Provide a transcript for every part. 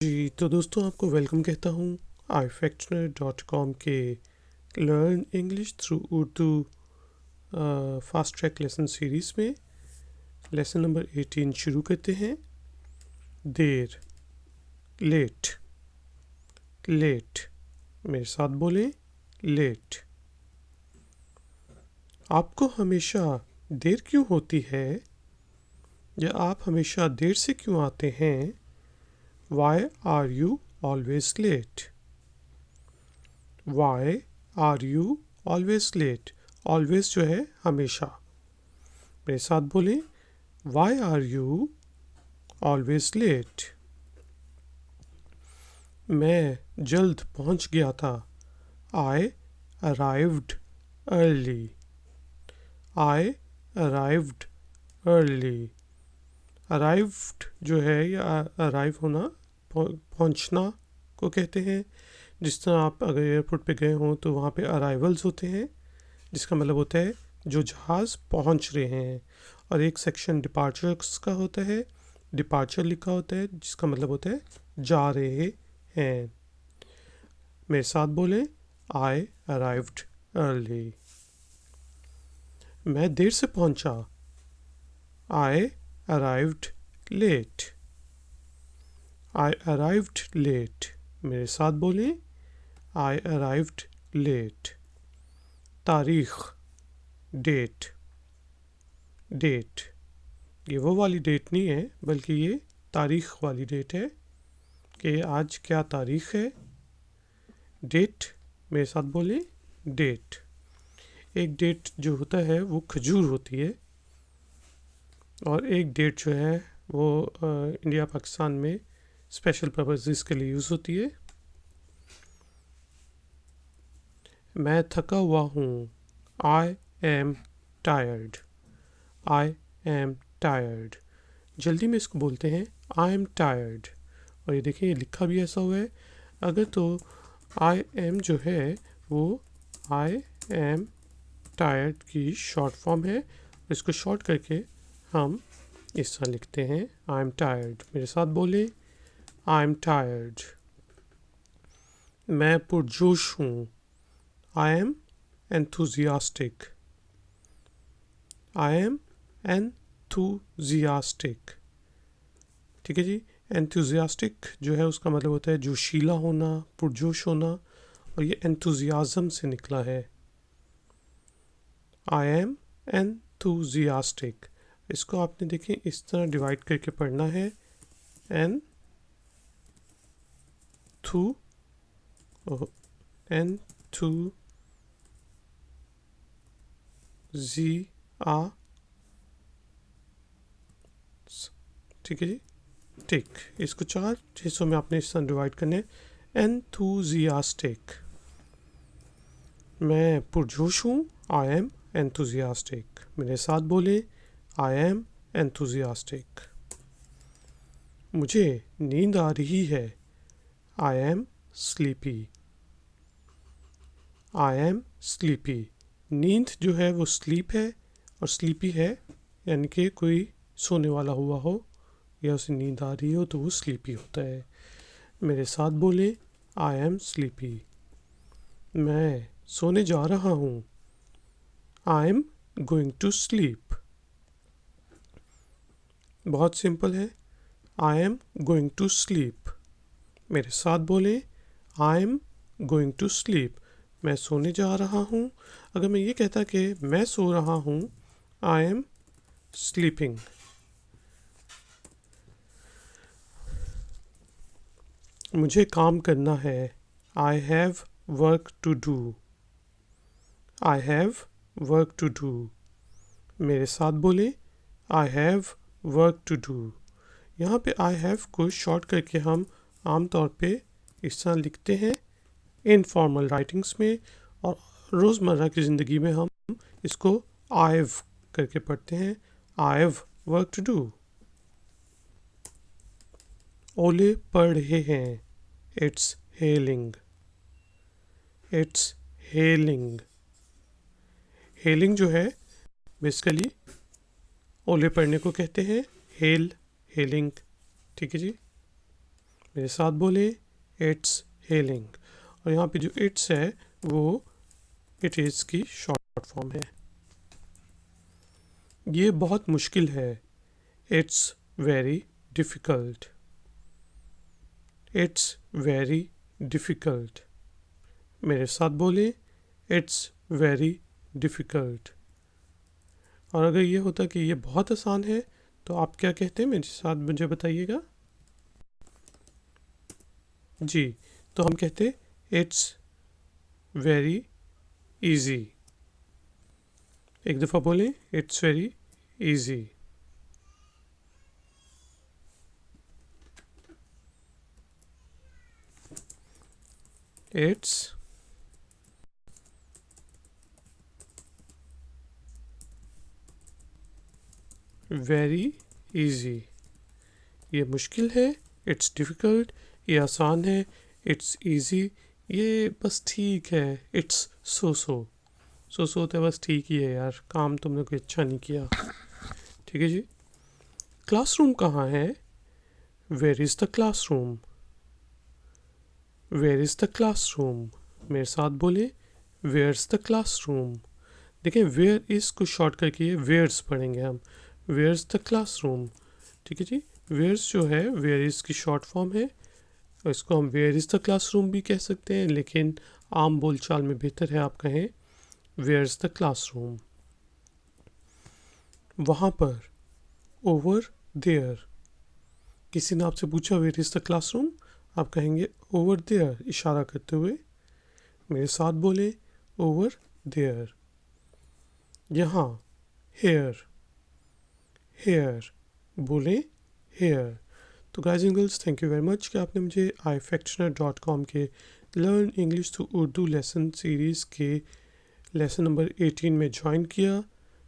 जी तो दोस्तों आपको वेलकम कहता हूँ ifactner.com के learn English through Urdu fast track lesson series में लेसन नंबर 18 शुरू करते हैं। देर, लेट। लेट, मेरे साथ बोलें, लेट। आपको हमेशा देर क्यों होती है, या आप हमेशा देर से क्यों आते हैं? Why are you always late? Why are you always late? Always जो है हमेशा। मेरे साथ बोलें, Why are you always late? मैं जल्द पहुंच गया था। I arrived early. I arrived early. Arrived जो है या arrive होना, पहुंचना को कहते हैं। जिस तरह आप अगर एयरपोर्ट पे गए हों तो वहाँ पे अराइवल्स होते हैं, जिसका मतलब होता है जो जहाज़ पहुंच रहे हैं, और एक सेक्शन डिपार्चर्स का होता है, डिपार्चर लिखा होता है, जिसका मतलब होता है जा रहे हैं। मेरे साथ बोलें, आई अराइव्ड अर्ली। मैं देर से पहुंचा। I arrived late. I arrived late. मेरे साथ बोलें, I arrived late. तारीख, डेट। डेट, ये वो वाली डेट नहीं है, बल्कि ये तारीख वाली डेट है कि आज क्या तारीख है। डेट, मेरे साथ बोलें, डेट। एक डेट जो होता है वो खजूर होती है, और एक डेट जो है वो इंडिया पाकिस्तान में स्पेशल पर्पसेस के लिए यूज़ होती है। मैं थका हुआ हूँ। I am tired. I am tired. जल्दी में इसको बोलते हैं आई एम टायर्ड, और ये देखिए ये लिखा भी ऐसा हुआ है। अगर तो आई एम जो है वो आई एम टायर्ड की शॉर्ट फॉर्म है, इसको शॉर्ट करके हम इस तरह लिखते हैं, आई एम टायर्ड। मेरे साथ बोले, I am tired. मैं पुरजोश हूँ। I am enthusiastic. I am enthusiastic. ठीक है जी। enthusiastic जो है उसका मतलब होता है जोशीला होना, पुरजोश होना, और ये enthusiasm से निकला है। I am enthusiastic. इसको आपने देखें इस तरह डिवाइड करके पढ़ना है, ठीक है जी। ठीक, इसको 4 हिस्सों में आपने इस तरह डिवाइड करने। एंथुजियास्टिक, मैं पुरजोश हूँ। I M enthusiastic. मेरे साथ बोले, आई एम एंथुजियास्टिक। मुझे नींद आ रही है। I M sleepy. I am sleepy. नींद जो है वो स्लीप है, और स्लीपी है यानी कि कोई सोने वाला हुआ हो या उसे नींद आ रही हो तो वो स्लीपी होता है। मेरे साथ बोले, आई एम स्लीपी। मैं सोने जा रहा हूँ। I am going to sleep. बहुत सिंपल है, I am going to sleep. मेरे साथ बोले, I am going to sleep. मैं सोने जा रहा हूँ। अगर मैं ये कहता कि मैं सो रहा हूँ, आई एम स्लीपिंग। मुझे काम करना है। I have work to do. I have work to do. मेरे साथ बोले, I have work to do. यहाँ पे आई हैव को शॉर्ट करके हम आम तौर पे इस तरह लिखते हैं इनफॉर्मल राइटिंग्स में, और रोज़मर्रा की ज़िंदगी में हम इसको आईव करके पढ़ते हैं, आईव वर्क टू डू। ओले पड़ रहे हैं। It's hailing. It's hailing. Hailing जो है बेसिकली ओले पड़ने को कहते हैं, हेल, हेलिंग। ठीक है जी। मेरे साथ बोले इट्स हेलिंग। और यहाँ पे जो इट्स है वो इट इज़ की शॉर्ट फॉर्म है। ये बहुत मुश्किल है, it's very difficult. It's very difficult. मेरे साथ बोले इट्स वेरी डिफ़िकल्ट। और अगर ये होता कि ये बहुत आसान है तो आप क्या कहते हैं, मेरे साथ मुझे बताइएगा। जी, तो हम कहते इट्स वेरी इजी। एक दफ़ा बोलें, it's very easy. It's very easy. ये मुश्किल है, इट्स डिफ़िकल्ट। ये आसान है, इट्स इजी। ये बस ठीक है, इट्स सो तो बस ठीक ही है यार, काम तुमने कोई अच्छा नहीं किया। ठीक है जी। क्लासरूम कहाँ है? Where is the classroom? Where is the classroom? मेरे साथ बोले वेयर्स द क्लासरूम। देखिए, वेयर इज़ को शॉर्ट करके ये वेयर्स पढ़ेंगे हम। Where's the classroom. ठीक है जी। वेयर्स जो है वेयर इज़ की शॉर्ट फॉर्म है, और इसको हम वेयर इज़ द क्लासरूम भी कह सकते हैं, लेकिन आम बोलचाल में बेहतर है आप कहें वेयर्स द क्लासरूम। वहाँ पर, ओवर देयर। किसी ने आपसे पूछा वेयर इज़ द क्लासरूम, आप कहेंगे ओवर देयर इशारा करते हुए। मेरे साथ बोले ओवर देयर। यहाँ, हेयर। हेयर बोले हेयर। तो guys and girls, thank you very much कि आपने मुझे ifactner.com के learn English through Urdu lesson series के लेसन नंबर 18 में ज्वाइन किया।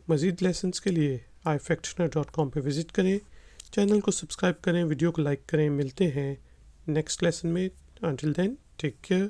मज़ीद लेसन्स के लिए ifactner.com पे विज़िट करें, चैनल को सब्सक्राइब करें, वीडियो को लाइक करें। मिलते हैं नेक्स्ट लेसन में। Until then, take care.